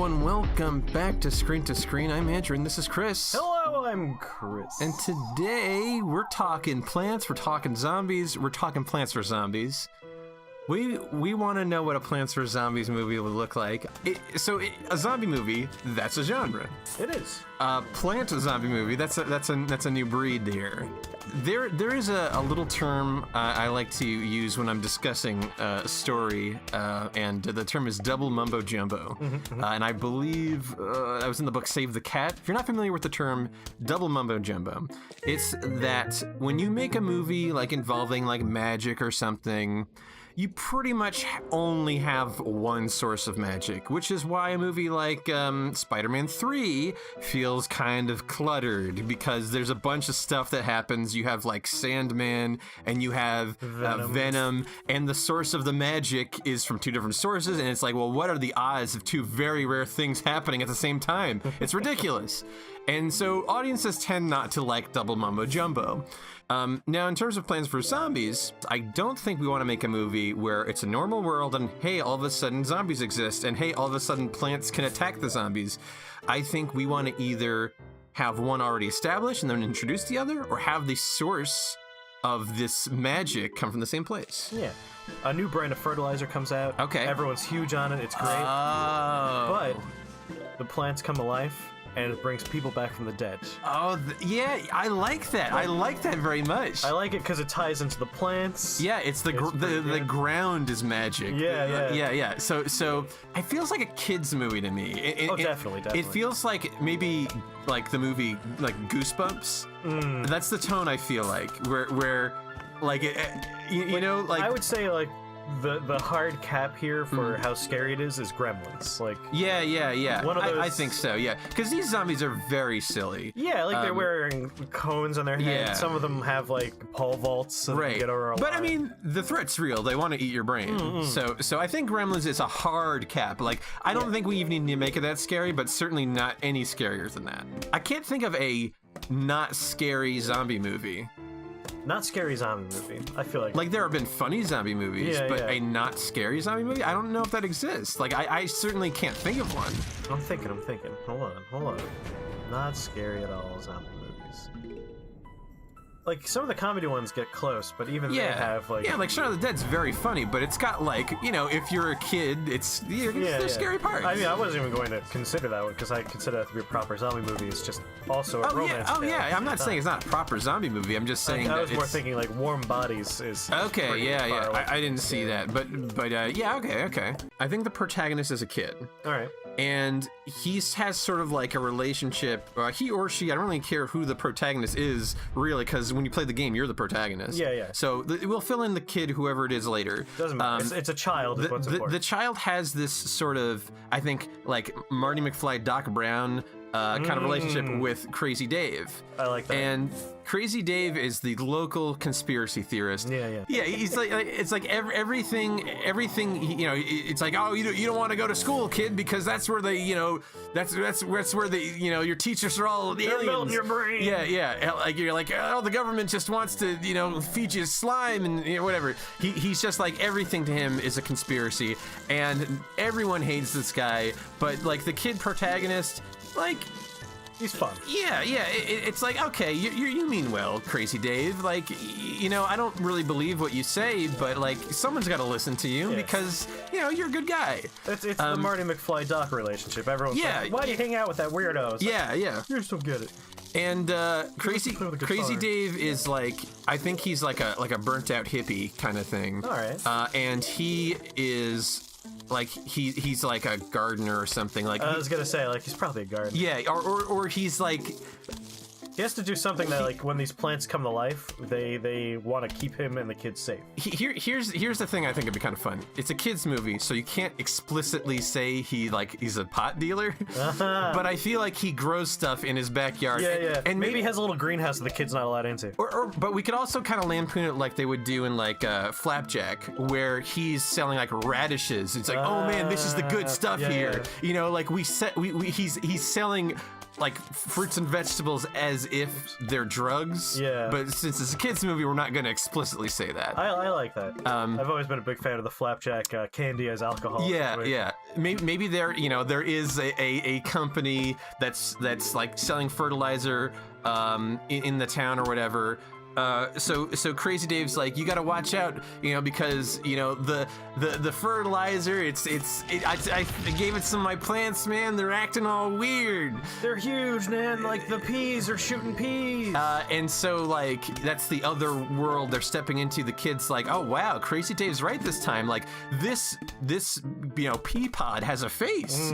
everyone, welcome back to Screen to Screen. I'm Andrew and this is Chris. Hello, I'm Chris. And today we're talking plants, we're talking zombies, we're talking Plants vs. Zombies. We want to know what a Plants vs. Zombies movie would look like. A zombie movie, that's a genre. It is. Plant zombie movie, that's a new breed here. There is a little term I like to use when I'm discussing a story, and the term is double mumbo jumbo. And I believe I was in the book Save the Cat. If you're not familiar with the term double mumbo jumbo, it's that when you make a movie like involving like magic or something, you pretty much only have one source of magic, which is why a movie like Spider-Man 3 feels kind of cluttered, because there's a bunch of stuff that happens. You have like Sandman and you have Venom, and the source of the magic is from two different sources, and it's like, well, what are the odds of two very rare things happening at the same time? It's ridiculous. And so audiences tend not to like double mumbo jumbo. Now, in terms of Plants vs. Zombies, I don't think we want to make a movie where it's a normal world and, hey, all of a sudden zombies exist, and, hey, all of a sudden plants can attack the zombies. I think we want to either have one already established and then introduce the other, or have the source of this magic come from the same place. Yeah. A new brand of fertilizer comes out. Okay. Everyone's huge on it. It's great. Oh. But the plants come to life, and it brings people back from the dead. Oh, yeah, I like that. I like that very much. I like it because it ties into the plants. Yeah, it's the ground is magic. Yeah. So it feels like a kid's movie to me. Definitely. It feels like maybe like the movie like Goosebumps. That's the tone I feel like, where like you know, like I would say like the hard cap here for how scary it is Gremlins. Like yeah. One of those... I think so, yeah, because these zombies are very silly. Yeah, like they're wearing cones on their head. Yeah. Some of them have like pole vaults, so they can get over a But lot. I mean, the threat's real. They want to eat your brain. So I think Gremlins is a hard cap. Like, I don't think we even need to make it that scary, but certainly not any scarier than that. I can't think of a not scary zombie movie. Not scary zombie movie. I feel like there have been funny zombie movies, but a not scary zombie movie? I don't know if that exists. Like, I certainly can't think of one. I'm thinking. Hold on. Not scary at all zombie movies. Like, some of the comedy ones get close, but even they have, like... Yeah, like Shaun of the Dead's very funny, but it's got, like, you know, if you're a kid, it's the scary parts. I mean, I wasn't even going to consider that one, because I consider that to be a proper zombie movie. It's just also a romance tale. I'm not saying it's not a proper zombie movie. I'm just saying I was more thinking, like, Warm Bodies is... Okay, yeah. I didn't see that, but yeah, okay. I think the protagonist is a kid. All right. And he has sort of like a relationship, he or she, I don't really care who the protagonist is, really, because when you play the game, you're the protagonist. Yeah. So we'll fill in the kid, whoever it is, later. Doesn't matter. It's a child is what's important. The child has this sort of, I think, like Marty McFly, Doc Brown kind of relationship with Crazy Dave. I like that. And Crazy Dave is the local conspiracy theorist. Yeah. He's like it's like everything. You know, it's like, oh, you don't want to go to school, kid, because that's where they, you know, that's where the, you know, your teachers are all the aliens. They're building your brain. Yeah. Like you're like, oh, the government just wants to, you know, feed you slime and, you know, whatever. He's just like, everything to him is a conspiracy, and everyone hates this guy. But like the kid protagonist, like, he's fun. Yeah. It's like, okay, you mean well, Crazy Dave. Like, you know, I don't really believe what you say, but like, someone's got to listen to you because, you know, you're a good guy. It's the Marty McFly Doc relationship. Everyone's like, why do you hang out with that weirdo? Like, yeah. You just don't get it. And Crazy Dave is like, I think he's like a burnt out hippie kind of thing. All right. And he is. Like he's like a gardener or something. Like I was gonna say, like, he's probably a gardener. Yeah, or he's like, he has to do something that, like, when these plants come to life, they want to keep him and the kids safe. Here's the thing. I think it'd be kind of fun. It's a kids movie, so you can't explicitly say he's a pot dealer. But I feel like he grows stuff in his backyard. Yeah. And maybe he has a little greenhouse that the kid's not allowed into. But we could also kind of lampoon it like they would do in like Flapjack, where he's selling like radishes. It's like, oh man, this is the good stuff here. Yeah. You know, like he's selling like fruits and vegetables as if they're drugs. Yeah. But since it's a kids movie, we're not going to explicitly say that. I like that. I've always been a big fan of the flapjack candy as alcohol. Yeah. Maybe there, there is a company that's like selling fertilizer in the town or whatever. So Crazy Dave's like, you gotta watch out, because the fertilizer, I gave it some of my plants, man. They're acting all weird. They're huge, man. Like the peas are shooting peas. And so like that's the other world they're stepping into. The kid's like, oh wow, Crazy Dave's right this time. Like this pea pod has a face.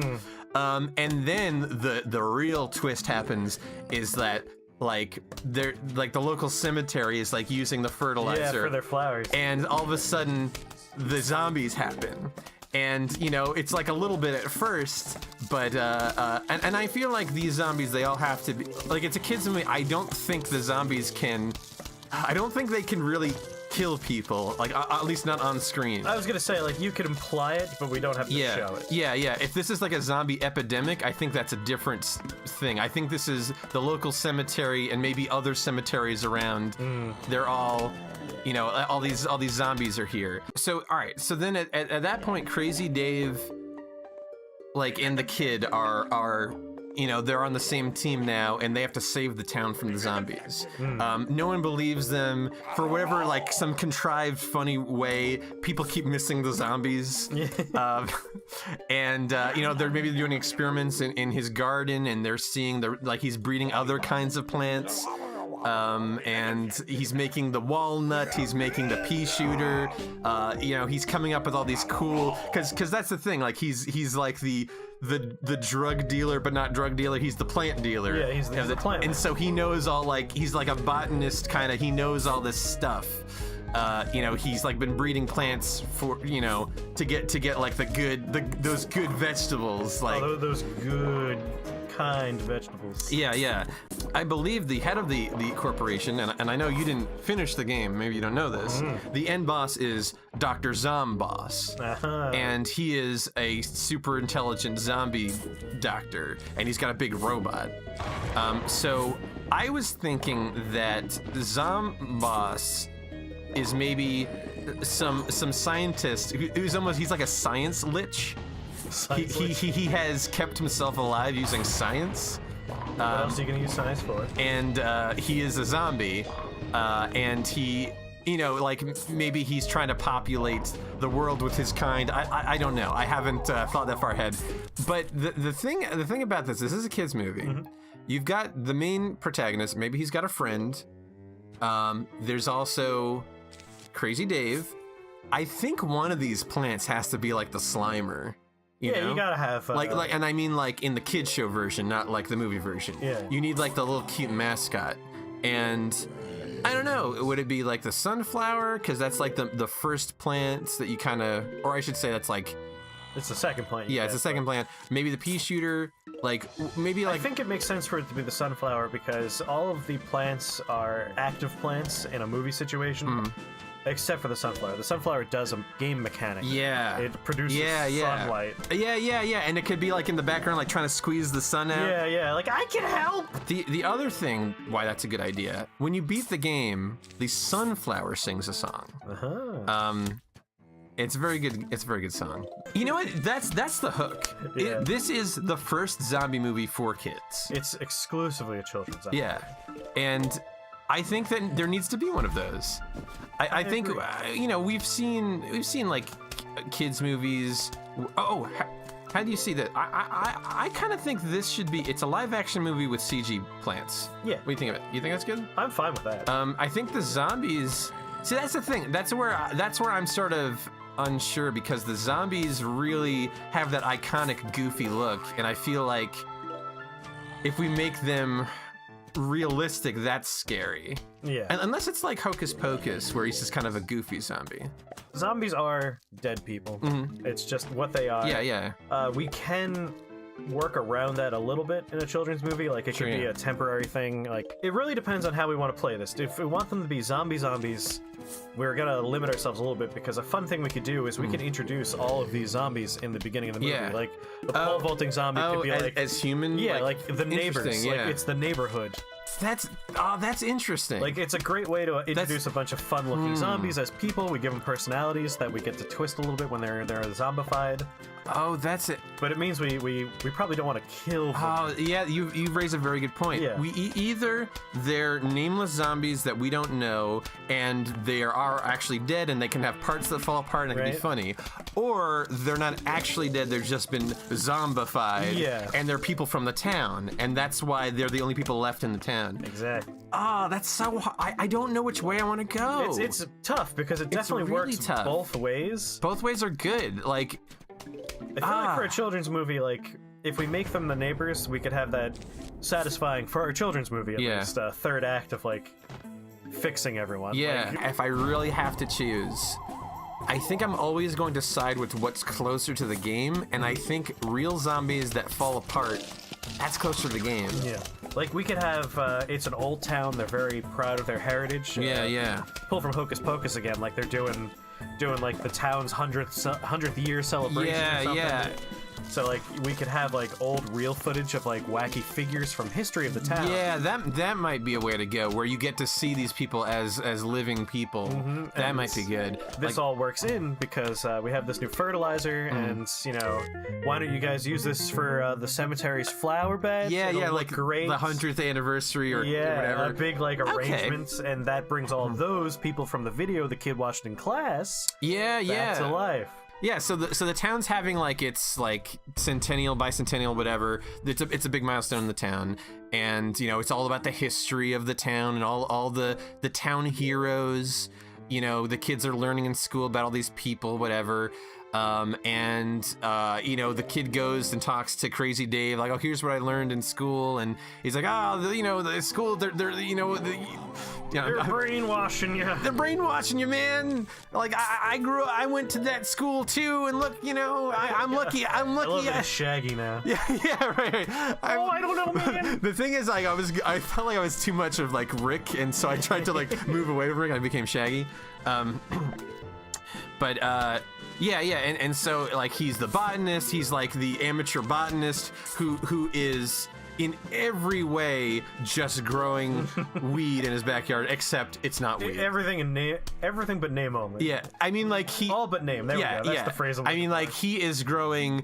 And then the real twist happens is that. Like they're like the local cemetery is like using the fertilizer for their flowers, and all of a sudden the zombies happen, and it's like a little bit at first, but and I feel like these zombies, they all have to be like, it's a kids movie. I don't think they can really kill people, like at least not on screen. I was gonna say, like, you could imply it, but we don't have to show it. Yeah. If this is like a zombie epidemic, I think that's a different thing. I think this is the local cemetery and maybe other cemeteries around. They're all, all these zombies are here. So all right. So then at that point, Crazy Dave, like, and the kid are. They're on the same team now, and they have to save the town from the zombies. No one believes them for whatever, like, some contrived, funny way. People keep missing the zombies. And they're maybe doing experiments in his garden, and they're seeing he's breeding other kinds of plants. And he's making the walnut, he's making the pea shooter, he's coming up with all these cool, because that's the thing, like he's like the drug dealer, but not drug dealer, he's the plant dealer. Yeah, he's the plant. And so he knows all, like, he's like a botanist kind of, he knows all this stuff. He's like been breeding plants for, to get like those good vegetables, like those good kind vegetables. Yeah. I believe the head of the corporation, and I know you didn't finish the game, maybe you don't know this, the end boss is Dr. Zomboss. And he is a super intelligent zombie doctor, and he's got a big robot. So I was thinking that Zomboss is maybe some scientist he's like a science lich. He has kept himself alive using science. What else are you gonna use science for? And he is a zombie, and he, maybe he's trying to populate the world with his kind. I don't know. I haven't thought that far ahead. But the thing about this is a kids movie. You've got the main protagonist. Maybe he's got a friend. There's also Crazy Dave. I think one of these plants has to be like the Slimer. You gotta have like, and I mean like in the kids show version, not like the movie version. Yeah. You need like the little cute mascot, and I don't know. Would it be like the sunflower? Because that's like the first plants that you kind of, or I should say that's like. It's the second plant. Yeah, it's the second plant. Maybe the pea shooter. Like maybe like. I think it makes sense for it to be the sunflower because all of the plants are active plants in a movie situation. Except for the sunflower. The sunflower does a game mechanic. Yeah. It produces sunlight. Yeah. And it could be like in the background, like trying to squeeze the sun out. Yeah. Like, I can help! The other thing why that's a good idea, when you beat the game, the sunflower sings a song. It's a very good song. You know what? That's the hook. Yeah. This is the first zombie movie for kids. It's exclusively a children's zombie. Yeah. And I think that there needs to be one of those. I think we've seen like kids movies. Oh, how do you see that? I kind of think this should be. It's a live action movie with CG plants. Yeah. What do you think of it? You think that's good? I'm fine with that. I think the zombies. See, that's the thing. That's where I'm sort of unsure because the zombies really have that iconic goofy look, and I feel like if we make them realistic, that's scary. Yeah. And unless it's like Hocus Pocus, where he's just kind of a goofy zombie. Zombies are dead people. It's just what they are. Yeah. We can work around that a little bit in a children's movie. Like, it could be a temporary thing. Like, it really depends on how we want to play this. If we want them to be zombies, we're gonna limit ourselves a little bit, because a fun thing we could do is we can introduce all of these zombies in the beginning of the movie. Yeah. Like, the pole vaulting zombie could be like... as human? Yeah, like the neighbors. Yeah. Like, it's the neighborhood. That's interesting. Like, it's a great way to introduce a bunch of fun-looking zombies as people. We give them personalities that we get to twist a little bit when they're zombified. Oh, that's it. But it means we probably don't want to kill them. Oh, yeah, you've raised a very good point. Yeah. We either they're nameless zombies that we don't know, and they are actually dead, and they can have parts that fall apart, and it can be funny, or they're not actually dead; they've just been zombified, and they're people from the town, and that's why they're the only people left in the town. Exactly. Oh, that's so. I don't know which way I want to go. It's tough because it definitely really works tough. both ways. Both ways are good. Like. I feel like for a children's movie, like, if we make them the neighbors, we could have that satisfying, for our children's movie at least, third act of, like, fixing everyone. Yeah, like, if I really have to choose, I think I'm always going to side with what's closer to the game, and I think real zombies that fall apart, that's closer to the game. Yeah. Like, we could have, it's an old town, they're very proud of their heritage. Yeah. Pull from Hocus Pocus again, like they're doing like the town's 100th year celebration or something. Yeah. So, like, we could have, like, old real footage of, like, wacky figures from history of the town. Yeah, that might be a way to go, where you get to see these people as living people. That might be good. This all works in because we have this new fertilizer, and, you know, why don't you guys use this for the cemetery's flower bed? Yeah, like great. the 100th anniversary or whatever. A big, like, arrangement, and that brings all those people from the video the kid watched in class back to life. Yeah, so the town's having like its like centennial, bicentennial, whatever. It's a big milestone in the town, and you know it's all about the history of the town and all the town heroes. You know, the kids are learning in school about all these people, whatever. You know, the kid goes and talks to Crazy Dave, like, oh, here's what I learned in school, and he's like, you know, the school, they're They're brainwashing you. They're brainwashing you, man. Like, I went to that school too, and look, you know, I'm lucky. I love that it's Shaggy now. Yeah, right. I don't know, man. The thing is, like, I felt like I was too much of like Rick, and so I tried to like move away from Rick, and I became Shaggy. Yeah, and so like he's the botanist, he's like the amateur botanist who is in every way just growing weed in his backyard, except it's not weed. Everything but name only. Yeah, I mean like all but name. There we go. That's the phrase. I mean like he is growing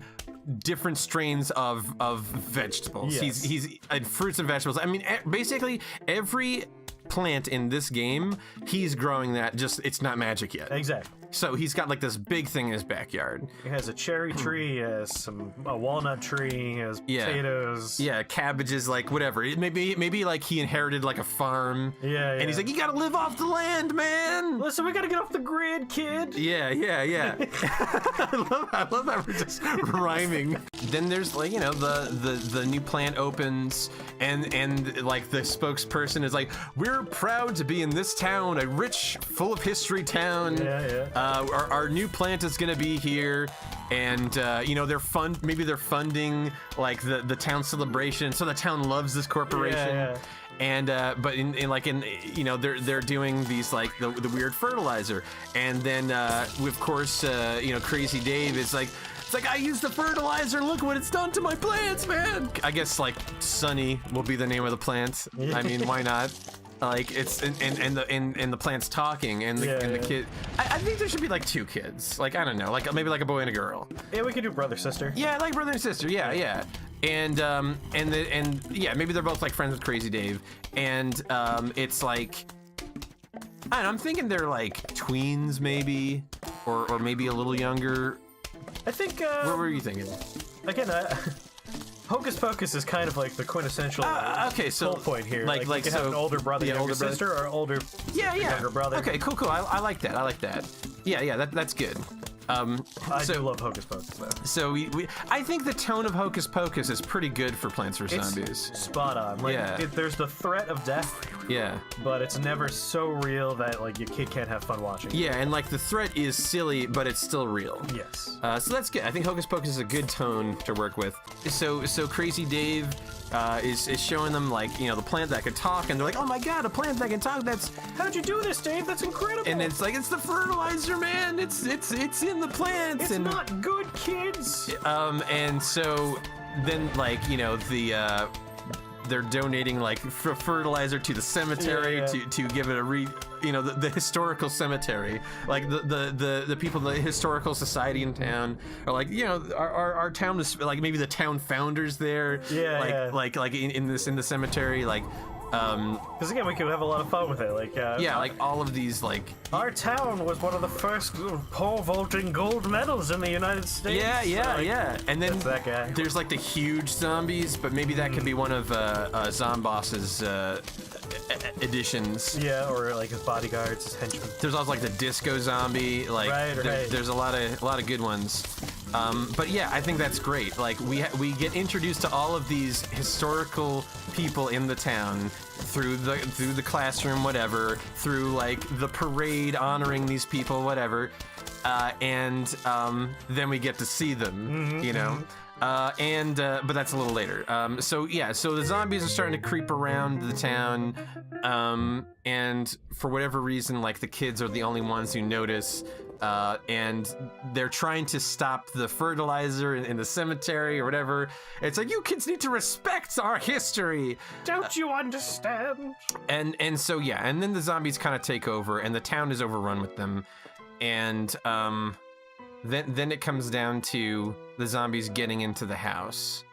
different strains of vegetables. Yes. He's fruits and vegetables. I mean basically every plant in this game, he's growing that, just it's not magic yet. Exactly. So he's got like this big thing in his backyard. He has a cherry tree, he has a walnut tree, he has potatoes. Yeah, cabbages, like whatever. Maybe like he inherited like a farm. Yeah. And he's like, you gotta live off the land, man. Listen, we gotta get off the grid, kid. Yeah. I love that we're just rhyming. Then there's like, you know, the new plant opens and like the spokesperson is like, we're proud to be in this town, a rich, full of history town. Yeah. Our new plant is gonna be here, and you know they're funding like the town celebration, so the town loves this corporation. Yeah. And but in you know they're doing these like the weird fertilizer, and then of course you know Crazy Dave is like, it's like, I used the fertilizer, look what it's done to my plants, man. I guess like Sunny will be the name of the plant. I mean, why not? Like it's and the plant's talking and the kid. I think there should be like two kids. Like I don't know, like maybe like a boy and a girl. Yeah, we could do brother sister. Yeah, like brother and sister. Yeah. And yeah, maybe they're both like friends with Crazy Dave. And it's like, I don't know, I'm thinking they're like tweens maybe, or maybe a little younger. I think. What were you thinking? Again, Hocus Pocus is kind of like the quintessential okay, so whole point here. Like you can have an older brother, younger sister, or older younger brother. Okay, cool. I like that. Yeah, that's good. I do love Hocus Pocus though. So I think the tone of Hocus Pocus is pretty good for Plants vs Zombies. Spot on. Like, there's the threat of death, Yeah. But it's never so real that like your kid can't have fun watching. Yeah, and like the threat is silly, but it's still real. Yes. So that's good. I think Hocus Pocus is a good tone to work with. So Crazy Dave is showing them like, you know, the plant that could talk, and they're like, oh my god, a plant that can talk. How'd you do this, Dave? That's incredible. And it's like, it's the fertilizer, man. It's in the plants. It's not good, kids. And so then like, you know, they're donating like fertilizer to the cemetery to give it a the historical cemetery. Like the people, the historical society in town are like, you know, our town is like, maybe the town founders there. Like in the cemetery, like. Because again, we could have a lot of fun with it. Like like all of these, like, our town was one of the first pole vaulting gold medals in the United States. Yeah. And then that guy. There's like the huge zombies, but maybe that could be one of Zomboss's additions. Yeah, or like his bodyguards, his henchmen. There's also like the disco zombie. Like there's a lot of good ones. But yeah, I think that's great. Like we get introduced to all of these historical people in the town through the classroom, whatever, through like the parade honoring these people, whatever, and then we get to see them, you know. But that's a little later. So the zombies are starting to creep around the town, and for whatever reason, like the kids are the only ones who notice. And they're trying to stop the fertilizer in the cemetery or whatever. It's like, you kids need to respect our history. Don't you understand? And so and then the zombies kind of take over, and the town is overrun with them. And then it comes down to the zombies getting into the house.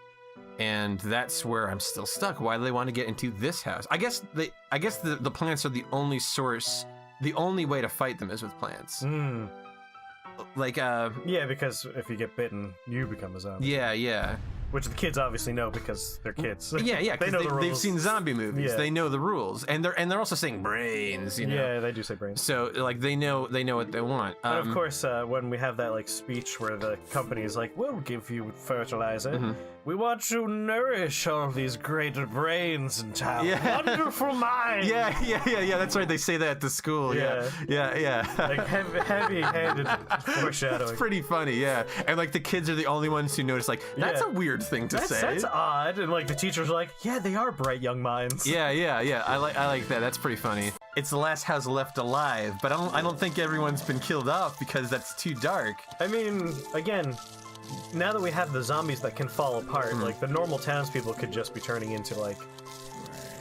And that's where I'm still stuck. Why do they want to get into this house? I guess the plants are the only source. The only way to fight them is with plants. Like, yeah, because if you get bitten, you become a zombie. Yeah. Which the kids obviously know because they're kids. Yeah, they know the rules. They've seen zombie movies. Yeah. They know the rules, and they're also saying brains. You know? Yeah, they do say brains. So like they know what they want. And of course, when we have that like speech where the company is like, "We'll give you fertilizer. We want to nourish all these great brains in town. Yeah. Wonderful minds." Yeah. That's right. They say that at the school. Yeah. Like heavy-handed foreshadowing. It's pretty funny. Yeah, and like the kids are the only ones who notice. Like, that's a weird thing to say. That's odd. And like the teacher's like, yeah, they are bright young minds. Yeah. I like that. That's pretty funny. It's the last house left alive, but I don't think everyone's been killed off because that's too dark. I mean, again, now that we have the zombies that can fall apart, like the normal townspeople could just be turning into like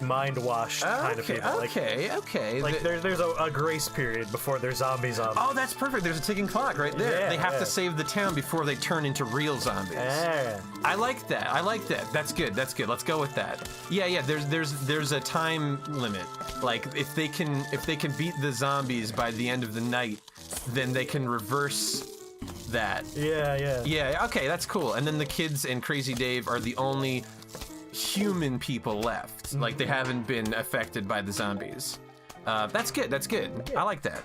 mind-washed kind of people. Okay. Like there's a grace period before they're zombies. Oh, that's perfect. There's a ticking clock right there. Yeah, they have to save the town before they turn into real zombies. I like that. That's good. Let's go with that. Yeah. There's a time limit. Like if they can beat the zombies by the end of the night, then they can reverse that. Yeah. Okay, that's cool. And then the kids and Crazy Dave are the only human people left. Like they haven't been affected by the zombies. That's good. I like that.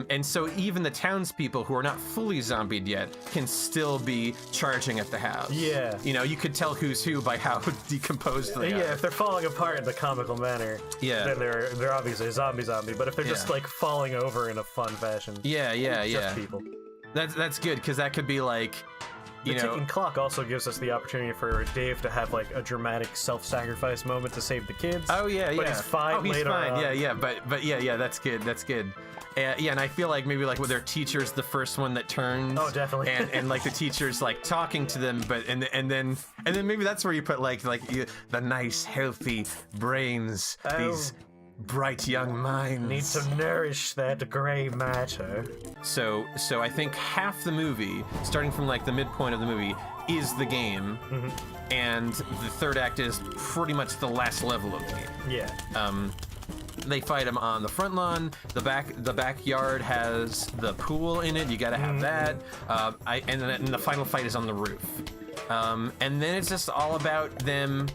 And so even the townspeople who are not fully zombied yet can still be charging at the house. Yeah. You know, you could tell who's who by how decomposed they are. Yeah, if they're falling apart in a comical manner, then they're obviously a zombie. But if they're just like falling over in a fun fashion, just people. That's good, because that could be like, the ticking clock also gives us the opportunity for Dave to have like a dramatic self-sacrifice moment to save the kids. Oh yeah, but he's fine later on. Yeah, but yeah, that's good. And I feel like maybe like with their teacher's the first one that turns. Oh, definitely. And like the teacher's like talking to them, but and then maybe that's where you put like the nice healthy brains, these bright young minds need to nourish that gray matter. So I think half the movie, starting from like the midpoint of the movie, is the game, and the third act is pretty much the last level of the game. Yeah. They fight them on the front lawn. The backyard has the pool in it. You got to have that. And then the final fight is on the roof. And then it's just all about them,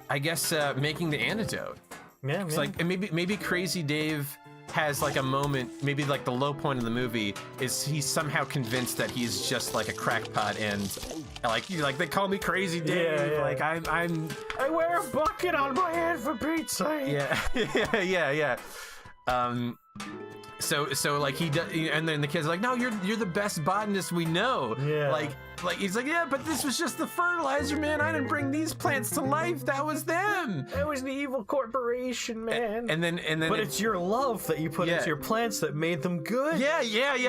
I guess, making the antidote. Yeah. It's like, and maybe Crazy Dave has like a moment, maybe like the low point of the movie is he's somehow convinced that he's just like a crackpot, and like they call me Crazy Dave. Like I wear a bucket on my head for Pete's sake. Yeah. So like he does, and then the kid's like, no, you're the best botanist we know. Yeah. Like he's like, yeah, but this was just the fertilizer, man. I didn't bring these plants to life. That was them. It was the evil corporation, man. And then. But it's your love that you put into your plants that made them good. Yeah.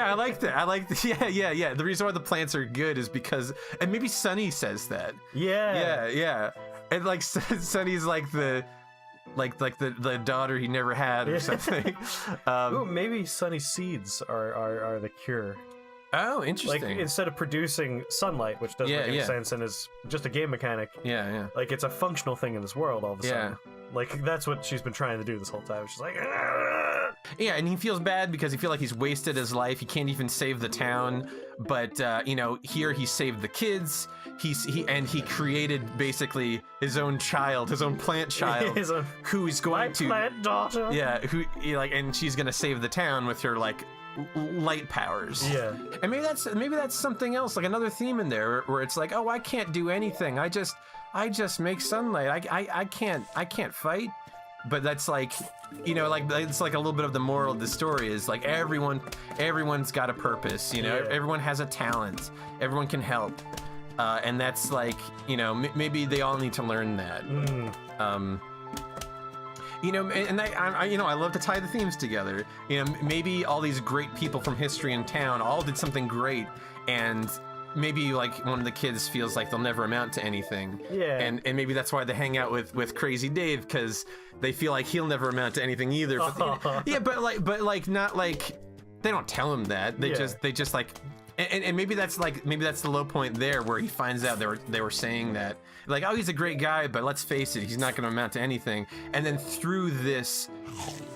I like that. Yeah. The reason why the plants are good is because, and maybe Sonny says that. Yeah. And like Sonny's like the daughter he never had or something. Ooh, maybe Sunny's seeds are the cure. Oh, interesting. Like, instead of producing sunlight, which doesn't make any sense and is just a game mechanic. Yeah. Like, it's a functional thing in this world all of a sudden. Like, that's what she's been trying to do this whole time. She's like, "Argh!" Yeah, and he feels bad because he feels like he's wasted his life. He can't even save the town. But, here he saved the kids. He created basically his own child, his own plant child, who is going to... My plant daughter. Yeah, and she's going to save the town with her, like, light powers. Yeah. And maybe that's something else, like another theme in there where it's like, oh, I can't do anything. I just make sunlight. I can't fight. But that's like, like it's like a little bit of the moral of the story is like everyone's got a purpose, everyone has a talent, everyone can help. And that's like, maybe they all need to learn that. I love to tie the themes together. Maybe all these great people from history and town all did something great, and maybe like one of the kids feels like they'll never amount to anything. Yeah. And maybe that's why they hang out with Crazy Dave, because they feel like he'll never amount to anything either. But, but not like they don't tell him that. They just like. And maybe that's the low point there where he finds out they were saying that, like, oh, he's a great guy, but let's face it, he's not going to amount to anything. And then through this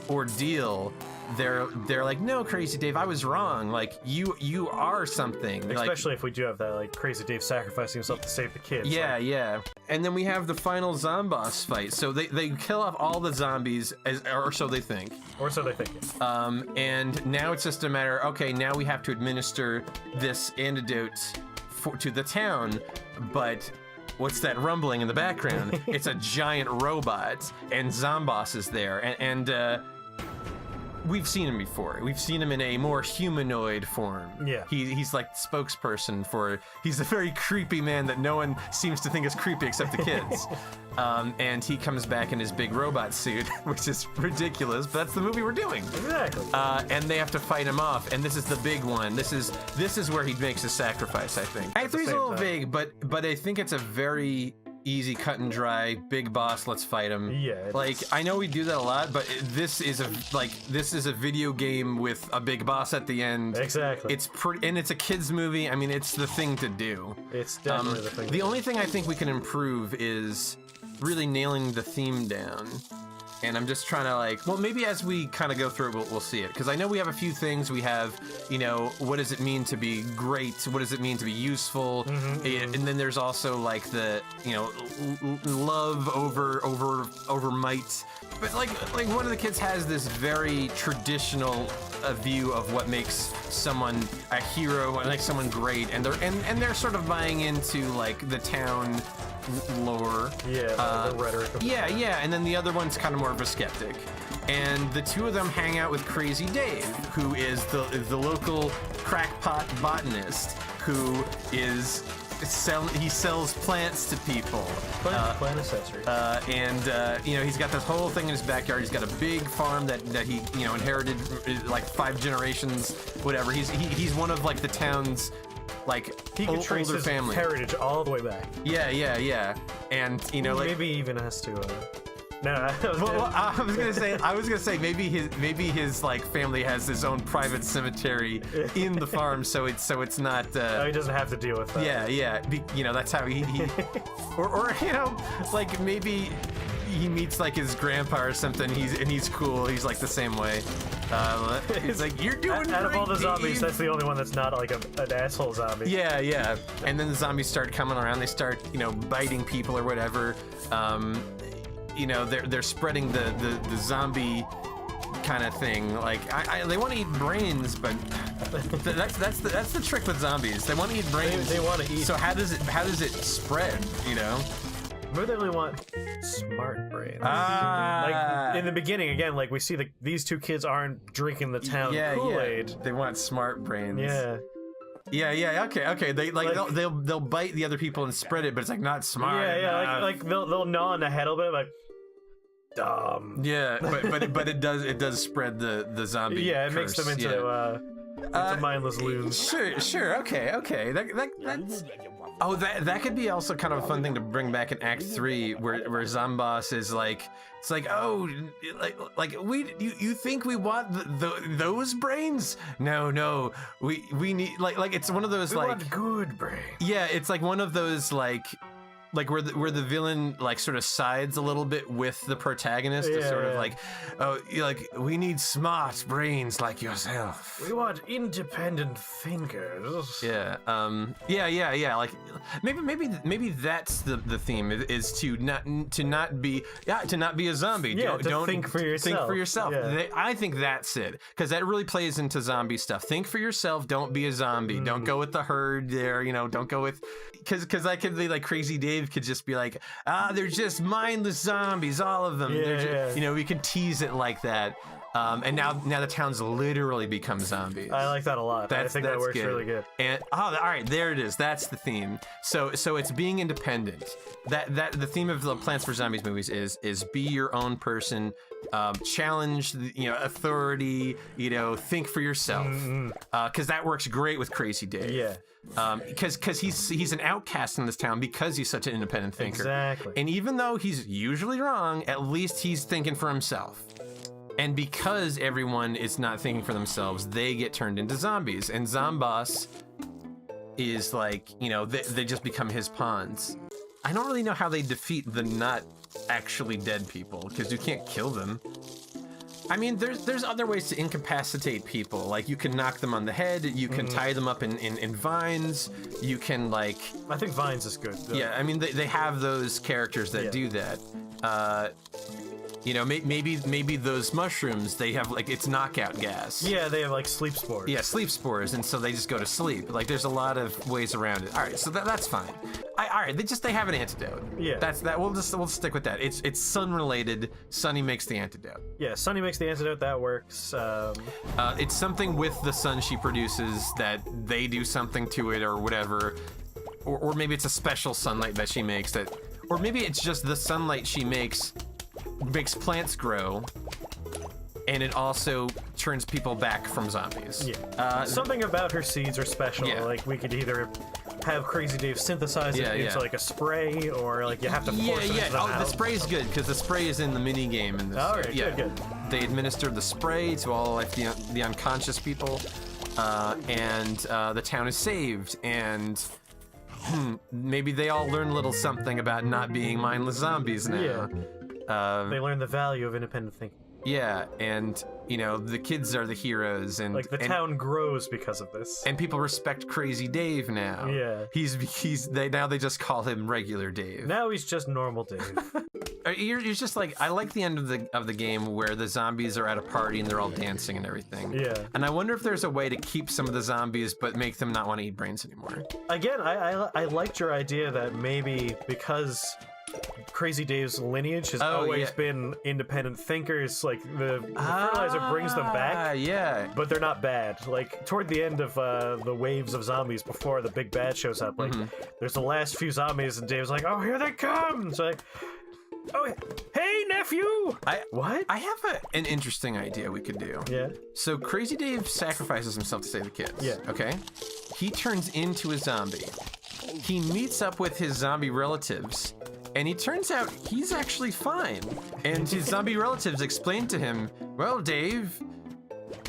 ordeal, they're like, no, Crazy Dave, I was wrong. Like, you are something. Especially if we do have that, like, Crazy Dave sacrificing himself to save the kids. Yeah. And then we have the final Zomboss fight. So they kill off all the zombies, or so they think. And now it's just a matter, okay, now we have to administer this antidote to the town, but what's that rumbling in the background? It's a giant robot, and Zomboss is there, and we've seen him before. We've seen him in a more humanoid form. Yeah. He's like the spokesperson he's a very creepy man that no one seems to think is creepy except the kids. And he comes back in his big robot suit, which is ridiculous, but that's the movie we're doing. Exactly. And they have to fight him off, and this is the big one. This is where he makes his sacrifice, I think. Act 3's a little vague, but I think it's a very easy, cut and dry, big boss, let's fight him. Yeah. Like, I know we do that a lot, but this is a video game with a big boss at the end. Exactly. It's and it's a kids movie. I mean, it's the thing to do. It's definitely the thing. The only thing I think we can improve is really nailing the theme down. And I'm just trying to maybe as we kind of go through it, we'll see it. Because I know we have a few things. We have, what does it mean to be great? What does it mean to be useful? And then there's also like the, love over might. But like one of the kids has this very traditional view of what makes someone a hero, like someone great, and they're sort of buying into like the town lore. Yeah, the rhetoric of and then the other one's kind of more of a skeptic. And the two of them hang out with Crazy Dave, who is the local crackpot botanist who is he sells plants to people. Plant accessories. He's got this whole thing in his backyard. He's got a big farm that he inherited like 5 generations, whatever. He's one of like the town's like he can trace older his family heritage all the way back. Yeah. And maybe even has to. No, I was gonna say maybe his like family has his own private cemetery in the farm, so it's not. He doesn't have to deal with that. Yeah. That's how he or like maybe he meets like his grandpa or something. He's cool. He's like the same way. He's like, you're doing out great, of all the zombies, Dave. That's the only one that's not like an asshole zombie. Yeah. And then the zombies start coming around. They start biting people or whatever. They're spreading the zombie kind of thing. Like they want to eat brains, but that's the trick with zombies. They want to eat brains. They want to eat. So how does it spread? You know? Maybe they only want smart brains. Ah. Like in the beginning, again, like we see these two kids aren't drinking the town Kool-Aid. Yeah. They want smart brains. Yeah. Yeah. Okay. They they'll bite the other people and spread it, but it's like not smart. Yeah. Like they'll gnaw on the head a little bit, like dumb. Yeah, but it does spread the zombie. Yeah, it curse. makes them into mindless loons. Sure. Okay. That's. Oh, that could be also kind of a fun thing to bring back in Act 3, where Zomboss is like, it's like, oh, you think we want those brains? No, we need like it's one of those we want good brains. Yeah, it's like one of those like where the villain like sort of sides a little bit with the protagonist to sort of like, oh, like we need smart brains like yourself. We want independent thinkers. Yeah. Like maybe that's the theme is to not be a zombie. Yeah, don't think for yourself. Think for yourself. Yeah. I think that's it, because that really plays into zombie stuff. Think for yourself. Don't be a zombie. Don't go with the herd there. You know, don't go with. Because I could be like Crazy Dave could just be like, they're just mindless zombies, all of them. You know, we could tease it like that. And now the town's literally become zombies. I like that a lot. I think that works really good. And all right, there it is. That's the theme. So it's being independent. That the theme of the Plants vs Zombies movies is be your own person, challenge authority. Think for yourself. Because that works great with Crazy Dave. Yeah. Because he's an outcast in this town because he's such an independent thinker. Exactly. And even though he's usually wrong, at least he's thinking for himself. And because everyone is not thinking for themselves, they get turned into zombies. And Zomboss is like, they just become his pawns. I don't really know how they defeat the not actually dead people, because you can't kill them. I mean, there's other ways to incapacitate people. Like, you can knock them on the head, you can tie them up in vines, you can, like... I think vines is good. Yeah, I mean, they have those characters that do that. Maybe those mushrooms, they have, like, it's knockout gas. Yeah, they have, like, sleep spores. Yeah, sleep spores, and so they just go to sleep. Like, there's a lot of ways around it. All right, so that's fine. All right, they have an antidote. Yeah. That's that. We'll stick with that. It's sun-related. Sunny makes the antidote. Yeah, Sunny makes the antidote. That works. It's something with the sun she produces that they do something to it or whatever. Or maybe it's a special sunlight that she makes that... Or maybe it's just the sunlight she makes plants grow, and it also turns people back from zombies. Yeah. Something about her seeds are special. Yeah. Like, we could either have Crazy Dave synthesize it into like a spray, or like you have to force it into the the spray's good, because the spray is in the mini game in this. All right, good. They administer the spray to all like the unconscious people, and the town is saved, and maybe they all learn a little something about not being mindless zombies now. Yeah. They learn the value of independent thinking. Yeah, and the kids are the heroes, and like the town grows because of this. And people respect Crazy Dave now. Yeah. Now they just call him regular Dave. Now he's just normal Dave. You're just like, I like the end of the game where the zombies are at a party and they're all dancing and everything. Yeah. And I wonder if there's a way to keep some of the zombies but make them not want to eat brains anymore. Again, I liked your idea that maybe because Crazy Dave's lineage has always been independent thinkers, like the fertilizer brings them back. Yeah. But they're not bad. Like, toward the end of the waves of zombies before the big bad shows up, like, there's the last few zombies and Dave's like, oh, here they come! So like, oh, hey, nephew! What? I have an interesting idea we could do. Yeah. So Crazy Dave sacrifices himself to save the kids. Yeah. Okay? He turns into a zombie. He meets up with his zombie relatives, and he turns out he's actually fine. And his zombie relatives explain to him, well, Dave,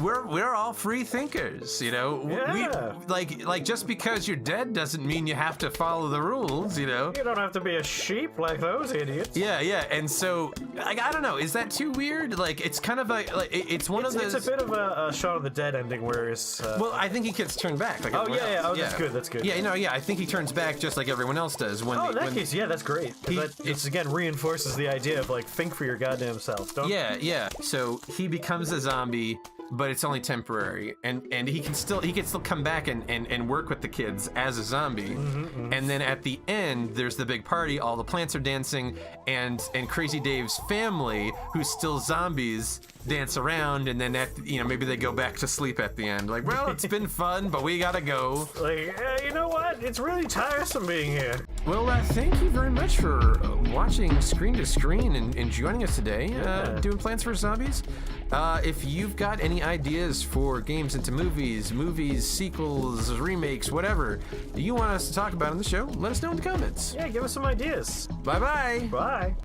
we're all free thinkers, you know. Yeah. Like just because you're dead doesn't mean you have to follow the rules, you know. You don't have to be a sheep like those idiots. Yeah, and so I don't know. Is that too weird? Like it's kind of it's one of those. It's a bit of a Shaun of the Dead ending, where it's. Well, I think he gets turned back. Like oh yeah. Oh, that's good. That's good. Yeah, I think he turns back just like everyone else does. When in that case, yeah, that's great. It's again reinforces the idea of like think for your goddamn self. Don't. Yeah. So he becomes a zombie, but it's only temporary, and he can still come back and work with the kids as a zombie. And then at the end, there's the big party. All the plants are dancing, and Crazy Dave's family, who's still zombies, dance around, and then maybe they go back to sleep at the end. Like, well, it's been fun, but we gotta go. Like, you know what? It's really tiresome being here. Well, thank you very much for watching Screen to Screen and joining us today, doing Plants vs. Zombies. If you've got any ideas for games into movies, sequels, remakes, whatever you want us to talk about on the show, let us know in the comments. Yeah, give us some ideas. Bye-bye. Bye.